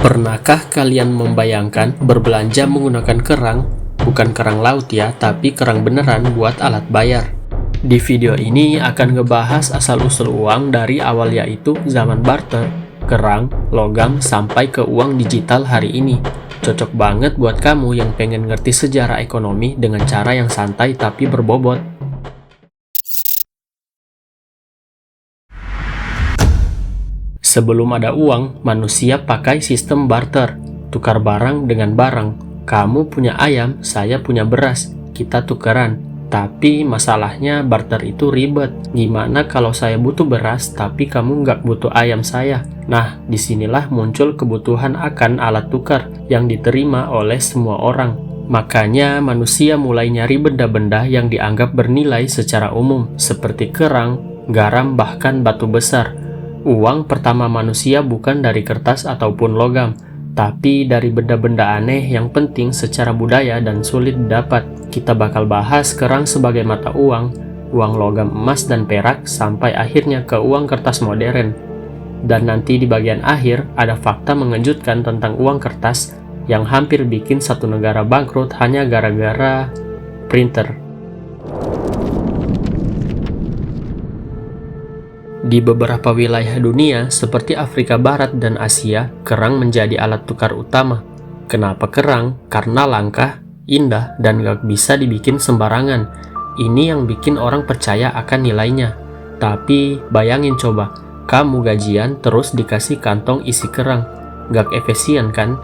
Pernahkah kalian membayangkan berbelanja menggunakan kerang? Bukan kerang laut ya, tapi kerang beneran buat alat bayar. Di video ini akan ngebahas asal-usul uang dari awal, yaitu zaman barter, kerang, logam, sampai ke uang digital hari ini. Cocok banget buat kamu yang pengen ngerti sejarah ekonomi dengan cara yang santai tapi berbobot. Sebelum ada uang, manusia pakai sistem barter, tukar barang dengan barang. Kamu punya ayam, saya punya beras, kita tukeran. Tapi masalahnya barter itu ribet. Gimana kalau saya butuh beras, tapi kamu nggak butuh ayam saya? Nah, disinilah muncul kebutuhan akan alat tukar yang diterima oleh semua orang. Makanya manusia mulai nyari benda-benda yang dianggap bernilai secara umum, seperti kerang, garam, bahkan batu besar. Uang pertama manusia bukan dari kertas ataupun logam, tapi dari benda-benda aneh yang penting secara budaya dan sulit didapat. Kita bakal bahas kerang sebagai mata uang logam emas dan perak, sampai akhirnya ke uang kertas modern. Dan nanti di bagian akhir ada fakta mengejutkan tentang uang kertas yang hampir bikin satu negara bangkrut hanya gara-gara printer. Di beberapa wilayah dunia seperti Afrika Barat dan Asia, kerang menjadi alat tukar utama. Kenapa kerang? Karena langka, indah, dan gak bisa dibikin sembarangan. Ini yang bikin orang percaya akan nilainya. Tapi bayangin coba, kamu gajian terus dikasih kantong isi kerang. Gak efisien kan?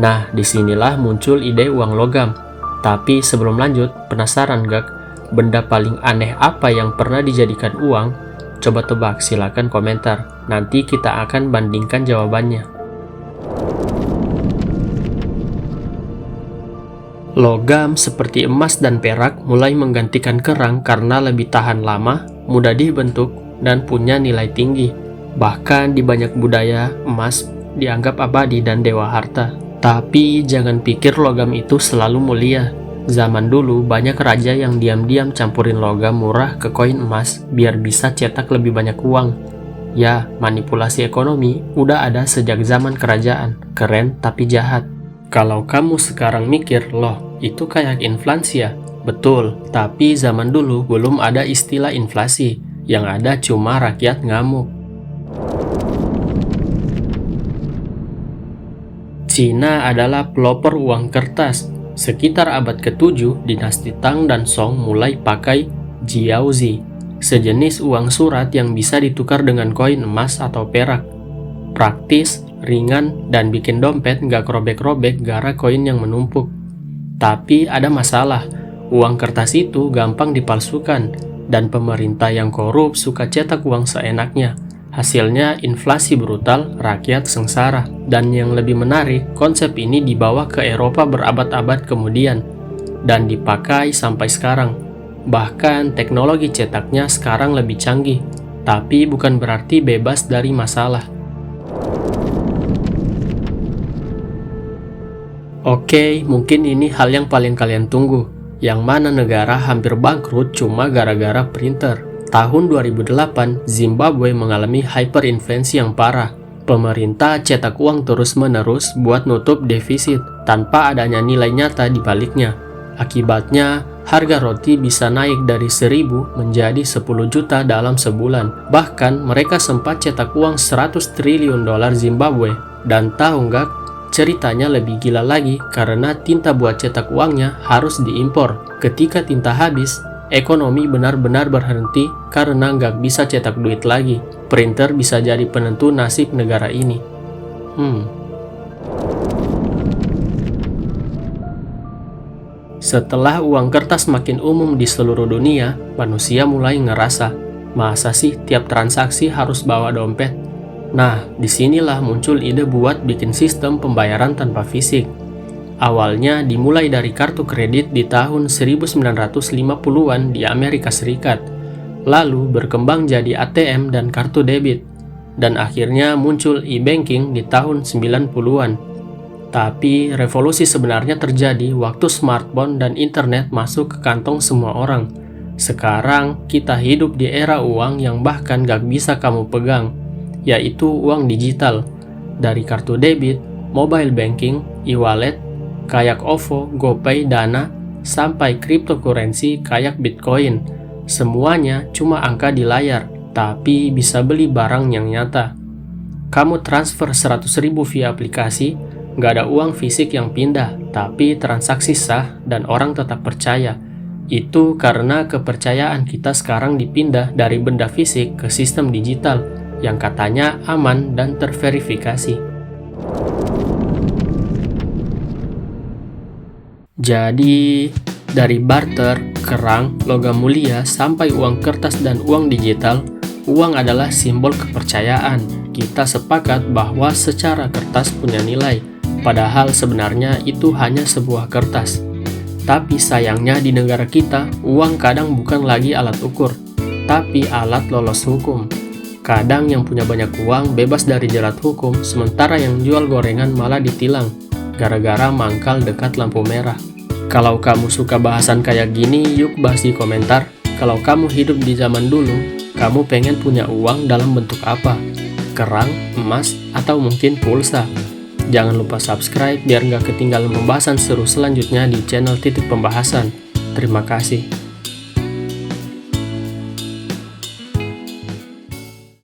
Nah, disinilah muncul ide uang logam. Tapi sebelum lanjut, penasaran gak? Benda paling aneh apa yang pernah dijadikan uang? Coba tebak, silakan komentar. Nanti kita akan bandingkan jawabannya. Logam seperti emas dan perak mulai menggantikan kerang karena lebih tahan lama, mudah dibentuk, dan punya nilai tinggi. Bahkan di banyak budaya, emas dianggap abadi dan dewa harta. Tapi jangan pikir logam itu selalu mulia. Zaman dulu banyak raja yang diam-diam campurin logam murah ke koin emas biar bisa cetak lebih banyak uang. Ya, manipulasi ekonomi udah ada sejak zaman kerajaan. Keren tapi jahat. Kalau kamu sekarang mikir, loh itu kayak inflasi ya? Betul, tapi zaman dulu belum ada istilah inflasi. Yang ada cuma rakyat ngamuk. Cina adalah pelopor uang kertas. Sekitar abad ke-7, dinasti Tang dan Song mulai pakai jiaozi, sejenis uang surat yang bisa ditukar dengan koin emas atau perak. Praktis, ringan, dan bikin dompet nggak robek-robek gara koin yang menumpuk. Tapi ada masalah, uang kertas itu gampang dipalsukan, dan pemerintah yang korup suka cetak uang seenaknya. Hasilnya inflasi brutal, rakyat sengsara. Dan yang lebih menarik, konsep ini dibawa ke Eropa berabad-abad kemudian dan dipakai sampai sekarang. Bahkan teknologi cetaknya sekarang lebih canggih, tapi bukan berarti bebas dari masalah. Oke, mungkin ini hal yang paling kalian tunggu. Yang mana negara hampir bangkrut cuma gara-gara printer. Tahun 2008, Zimbabwe mengalami hyperinflasi yang parah. Pemerintah cetak uang terus-menerus buat nutup defisit, tanpa adanya nilai nyata di baliknya. Akibatnya, harga roti bisa naik dari 1.000 menjadi 10 juta dalam sebulan. Bahkan, mereka sempat cetak uang 100 triliun dolar Zimbabwe. Dan tahu nggak, ceritanya lebih gila lagi karena tinta buat cetak uangnya harus diimpor. Ketika tinta habis, ekonomi benar-benar berhenti karena nggak bisa cetak duit lagi. Printer bisa jadi penentu nasib negara ini. Setelah uang kertas makin umum di seluruh dunia, manusia mulai ngerasa, masa sih tiap transaksi harus bawa dompet? Nah, disinilah muncul ide buat bikin sistem pembayaran tanpa fisik. Awalnya dimulai dari kartu kredit di tahun 1950-an di Amerika Serikat, lalu berkembang jadi ATM dan kartu debit, dan akhirnya muncul e-banking di tahun 90-an. Tapi revolusi sebenarnya terjadi waktu smartphone dan internet masuk ke kantong semua orang. Sekarang kita hidup di era uang yang bahkan gak bisa kamu pegang, yaitu uang digital. Dari kartu debit, mobile banking, e-wallet, kayak OVO, GoPay, Dana, sampai cryptocurrency kayak Bitcoin. Semuanya cuma angka di layar, tapi bisa beli barang yang nyata. Kamu transfer 100.000 via aplikasi, nggak ada uang fisik yang pindah, tapi transaksi sah dan orang tetap percaya. Itu karena kepercayaan kita sekarang dipindah dari benda fisik ke sistem digital yang katanya aman dan terverifikasi. Jadi, dari barter, kerang, logam mulia, sampai uang kertas dan uang digital, uang adalah simbol kepercayaan. Kita sepakat bahwa secara kertas punya nilai, padahal sebenarnya itu hanya sebuah kertas. Tapi sayangnya di negara kita, uang kadang bukan lagi alat ukur, tapi alat lolos hukum. Kadang yang punya banyak uang bebas dari jerat hukum, sementara yang jual gorengan malah ditilang, gara-gara mangkal dekat lampu merah. Kalau kamu suka bahasan kayak gini, yuk bahas di komentar. Kalau kamu hidup di zaman dulu, kamu pengen punya uang dalam bentuk apa? Kerang, emas, atau mungkin pulsa? Jangan lupa subscribe biar nggak ketinggalan pembahasan seru selanjutnya di channel Titik Pembahasan. Terima kasih.